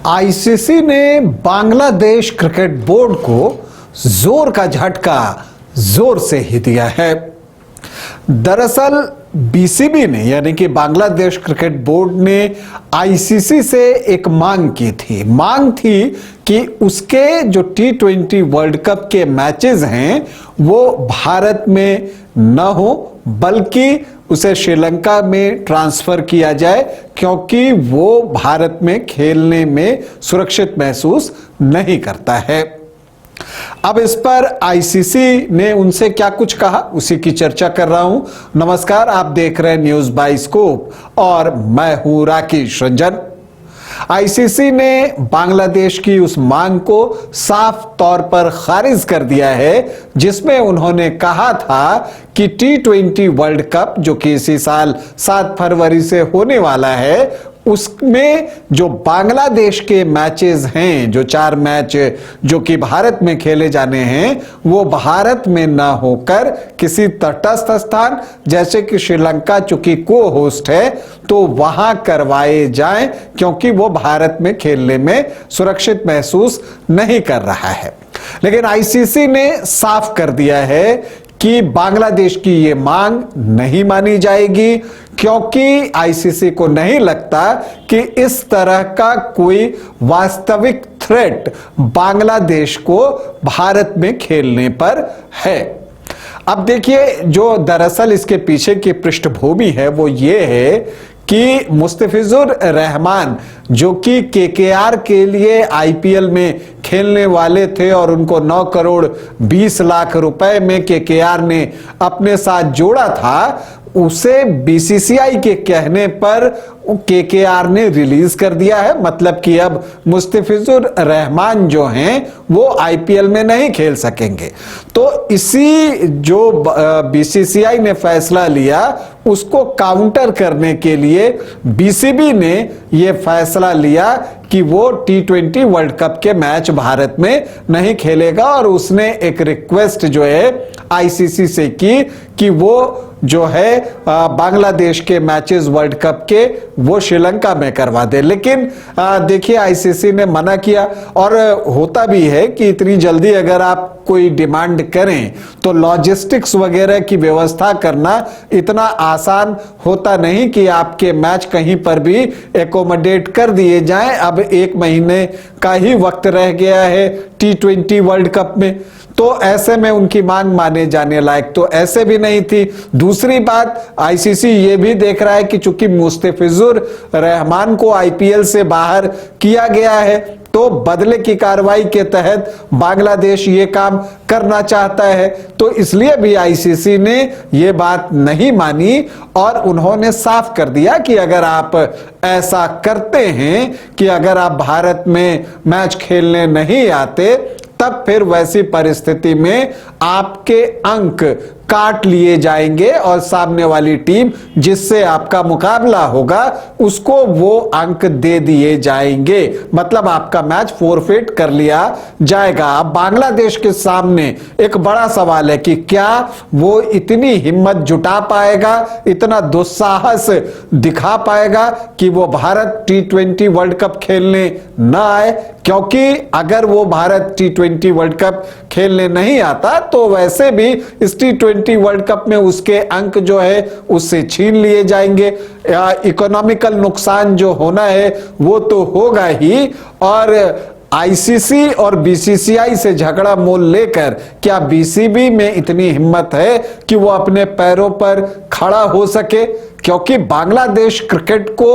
ICC ने Bangladesh cricket board को जोर का झटका जोर से ही दिया है। दरअसल बीसीबी ने यानी कि बांग्लादेश क्रिकेट बोर्ड ने आईसीसी से एक मांग की थी। मांग थी कि उसके जो टी20 वर्ल्ड कप के मैचेस हैं वो भारत में न हो बल्कि उसे श्रीलंका में ट्रांसफर किया जाए, क्योंकि वो भारत में खेलने में सुरक्षित महसूस नहीं करता है। अब इस पर आईसीसी ने उनसे क्या कुछ कहा, उसी की चर्चा कर रहा हूं। नमस्कार, आप देख रहे हैं न्यूज बाइस्कोप और मैं हूं राकेश रंजन। आईसीसी ने बांग्लादेश की उस मांग को साफ तौर पर खारिज कर दिया है, जिसमें उन्होंने कहा था कि टी20 वर्ल्ड कप जो कि इसी साल 7 फरवरी से होने वाला है, उसमें जो बांग्लादेश के मैचेस हैं, जो 4 मैच जो कि भारत में खेले जाने हैं, वो भारत में ना होकर किसी तटस्थ स्थान जैसे कि श्रीलंका चूंकि को होस्ट है तो वहां करवाए जाएं, क्योंकि वो भारत में खेलने में सुरक्षित महसूस नहीं कर रहा है। लेकिन आईसीसी ने साफ कर दिया है कि बांग्लादेश की ये मांग नहीं मानी जाएगी, क्योंकि आईसीसी को नहीं लगता कि इस तरह का कोई वास्तविक थ्रेट बांग्लादेश को भारत में खेलने पर है। अब देखिए, जो दरअसल इसके पीछे की पृष्ठभूमि है वो ये है कि मुस्तफिजुर रहमान जो कि केकेआर के लिए आईपीएल में खेलने वाले थे और उनको 9 करोड़ 20 लाख रुपए में केकेआर ने अपने साथ जोड़ा था, उसे बीसीसीआई के कहने पर केकेआर ने रिलीज कर दिया है। मतलब कि अब मुस्तफिजुर रहमान जो हैं वो आईपीएल में नहीं खेल सकेंगे। तो इसी जो बीसीसीआई ने फैसला लिया उसको काउंटर करने के लिए बीसीबी ने यह फैसला लिया कि वो टी20 वर्ल्ड कप के मैच भारत में नहीं खेलेगा, और उसने एक रिक्वेस्ट जो है आईसीसी से की कि वो जो है बांग्लादेश के मैचेस वर्ल्ड कप के वो श्रीलंका में करवा दे। लेकिन देखिए, आईसीसी ने मना किया। और होता भी है कि इतनी जल्दी अगर आप कोई डिमांड करें तो लॉजिस्टिक्स वगैरह की व्यवस्था करना इतना आसान होता नहीं कि आपके मैच कहीं पर भी एकोमोडेट कर दिए जाएं। अब 1 महीने का ही वक्त रह गया है टी20 वर्ल्ड कप में, तो ऐसे में उनकी मांग माने जाने लायक तो ऐसे भी नहीं थी। दूसरी बात, आईसीसी ये भी देख रहा है कि चूंकि मुस्तफिजुर रहमान को आईपीएल से बाहर किया गया है तो बदले की कार्रवाई के तहत बांग्लादेश ये काम करना चाहता है, तो इसलिए भी आईसीसी ने ये बात नहीं मानी और उन्होंने साफ कर दिया कि अगर आप ऐसा करते हैं कि अगर आप भारत में मैच खेलने नहीं आते, तब फिर वैसी परिस्थिति में आपके अंक काट लिए जाएंगे और सामने वाली टीम जिससे आपका मुकाबला होगा उसको वो अंक दे दिए जाएंगे। मतलब आपका मैच फोरफिट कर लिया जाएगा। अब बांग्लादेश के सामने एक बड़ा सवाल है कि क्या वो इतनी हिम्मत जुटा पाएगा, इतना दुस्साहस दिखा पाएगा कि वो भारत टी20 वर्ल्ड कप खेलने न आए, क्योंकि अगर वो भारत टी20 वर्ल्ड कप खेलने नहीं आता तो वैसे भी इस टी20 वर्ल्ड कप में उसके अंक जो है उससे छीन लिए जाएंगे। इकोनॉमिकल नुकसान जो होना है वो तो होगा ही, और आईसीसी और बीसीसीआई से झगड़ा मोल लेकर क्या बीसीबी में इतनी हिम्मत है कि वो अपने पैरों पर खड़ा हो सके? क्योंकि बांग्लादेश क्रिकेट को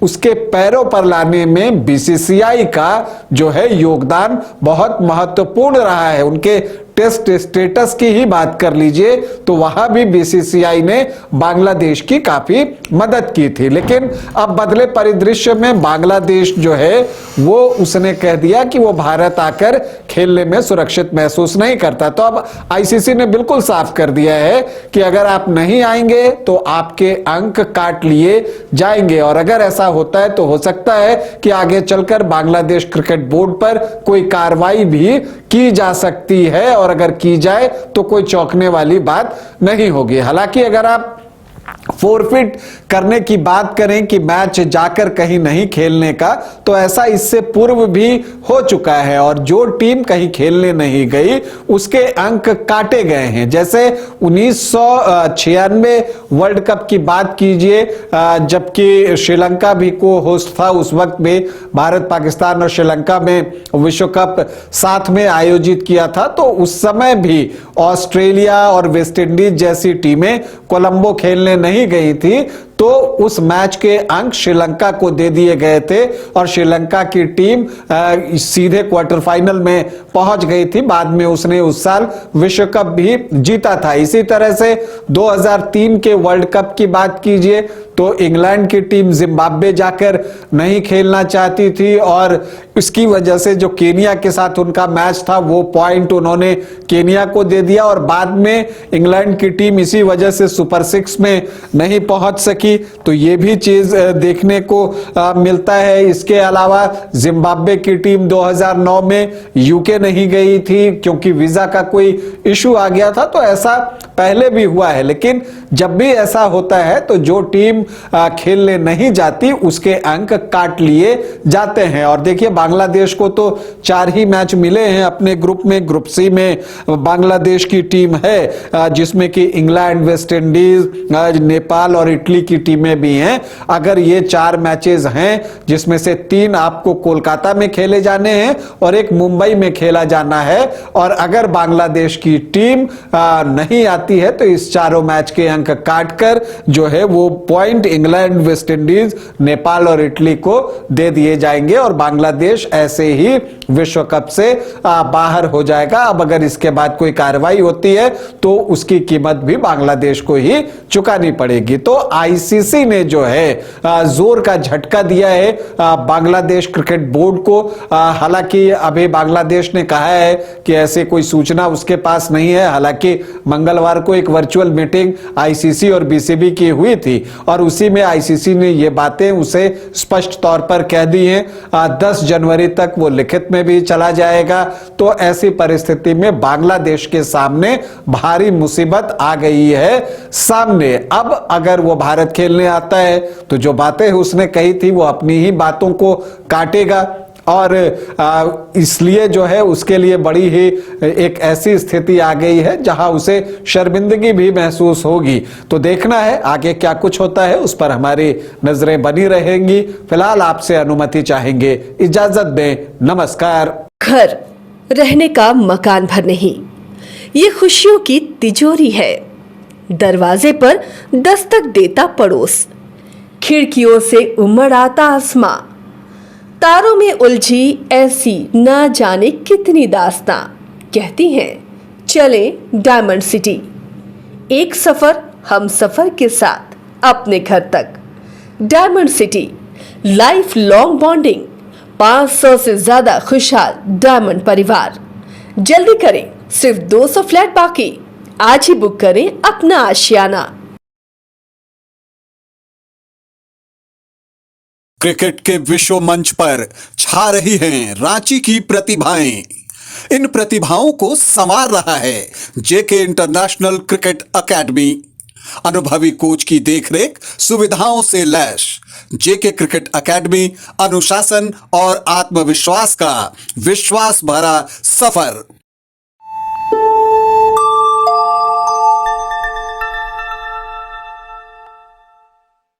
उसके पैरों पर लाने में बीसीसीआई का जो है योगदान बहुत महत्वपूर्ण रहा है। उनके टेस्ट स्टेटस की ही बात कर लीजिए तो वहां भी बीसीसीआई ने बांग्लादेश की काफी मदद की थी। लेकिन अब बदले परिदृश्य में बांग्लादेश जो है वो उसने कह दिया कि वो भारत आकर खेलने में सुरक्षित महसूस नहीं करता। तो अब आईसीसी ने बिल्कुल साफ कर दिया है कि अगर आप नहीं आएंगे तो आपके अंक काट लिए जाएंगे, और अगर ऐसा होता है तो हो सकता है कि आगे चलकर बांग्लादेश क्रिकेट बोर्ड पर कोई कार्रवाई भी की जा सकती है, और अगर की जाए तो कोई चौंकने वाली बात नहीं होगी। हालांकि अगर आप फोरफिट करने की बात करें कि मैच जाकर कहीं नहीं खेलने का, तो ऐसा इससे पूर्व भी हो चुका है और जो टीम कहीं खेलने नहीं गई उसके अंक काटे गए हैं। जैसे 1996 वर्ल्ड कप की बात कीजिए, जबकि श्रीलंका भी को होस्ट था उस वक्त में, भारत पाकिस्तान और श्रीलंका में विश्व कप साथ में आयोजित किया था, तो उस समय भी ऑस्ट्रेलिया और वेस्ट इंडीज जैसी टीमें कोलंबो खेलने नहीं गई थी, तो उस मैच के अंक श्रीलंका को दे दिए गए थे और श्रीलंका की टीम सीधे क्वार्टर फाइनल में पहुंच गई थी। बाद में उसने उस साल विश्व कप भी जीता था। इसी तरह से 2003 के वर्ल्ड कप की बात कीजिए तो इंग्लैंड की टीम जिम्बाब्वे जाकर नहीं खेलना चाहती थी और इसकी वजह से जो केनिया के साथ उनका मैच था वो पॉइंट उन्होंने केनिया को दे दिया और बाद में इंग्लैंड की टीम इसी वजह से सुपर 6 में नहीं पहुंच सकी। तो ये भी चीज देखने को मिलता है। इसके अलावा जिम्बाब्वे की टीम 2009 में यूके नहीं गई थी क्योंकि वीजा का कोई इशू आ गया था, तो ऐसा पहले भी हुआ है। लेकिन जब भी ऐसा होता है तो जो टीम खेलने नहीं जाती उसके अंक काट लिए जाते हैं। और देखिए बांग्लादेश को तो 4 ही मैच मिले हैं अपने ग्रुप में। ग्रुप सी में बांग्लादेश की टीम है जिसमें कि इंग्लैंड, वेस्ट इंडीज, नेपाल और इटली की टीमें भी हैं। अगर ये 4 मैचेस हैं जिसमें से 3 आपको कोलकाता में खेले जाने हैं और एक मुंबई में खेला जाना है, और अगर बांग्लादेश की टीम नहीं आती है तो इस चारों मैच के अंक काटकर जो है वो point England, West Indies, Nepal और इटली को दे दिए जाएंगे और बांग्लादेश ऐसे ही विश्व कप से बाहर हो जाएगा। अब अगर इसके बाद कोई कार्रवाई होती है तो उसकी कीमत भी बांग्लादेश को ही चुकानी पड़ेगी। तो आईसीसी ने जो है जोर का झटका दिया है बांग्लादेश क्रिकेट बोर्ड को। हालांकि अभी बांग्लादेश ने कहा है कि ऐसे कोई सूचना उसके पास नहीं है। हालांकि मंगलवार को एक वर्चुअल मीटिंग आईसीसी और बीसीबी की हुई थी और उसी में आईसीसी ने ये बातें उसे स्पष्ट तौर पर कह दी हैं। 10 जनवरी तक वो लिखित में भी चला जाएगा। तो ऐसी परिस्थिति में बांग्लादेश के सामने भारी मुसीबत आ गई है सामने। अब अगर वो भारत खेलने आता है तो जो बातें उसने कही थी वो अपनी ही बातों को काटेगा और इसलिए जो है उसके लिए बड़ी ही एक ऐसी स्थिति आ गई है जहां उसे शर्मिंदगी भी महसूस होगी। तो देखना है आगे क्या कुछ होता है, उस पर हमारी नजरें बनी रहेंगी। फिलहाल आपसे अनुमति चाहेंगे, इजाजत दें, नमस्कार। घर रहने का मकान भर नहीं, ये खुशियों की तिजोरी है। दरवाजे पर दस्तक देता पड़ोस, खिड़कियों से उमड़ आता आसमां, तारों में उलझी ऐसी ना जाने कितनी दास्तां। कहती हैं चले डायमंड सिटी, एक सफर हम सफर के साथ अपने घर तक। Diamond city, life long bonding, 500 से ज्यादा खुशहाल डायमंड परिवार। जल्दी करें, सिर्फ 200 फ्लैट बाकी। आज ही बुक करें अपना आशियाना। क्रिकेट के विश्व मंच पर छा रही हैं रांची की प्रतिभाएं। इन प्रतिभाओं को संवार रहा है जेके इंटरनेशनल क्रिकेट एकेडमी। अनुभवी कोच की देखरेख, सुविधाओं से लैस जेके क्रिकेट एकेडमी अनुशासन और आत्मविश्वास का विश्वास भरा सफर।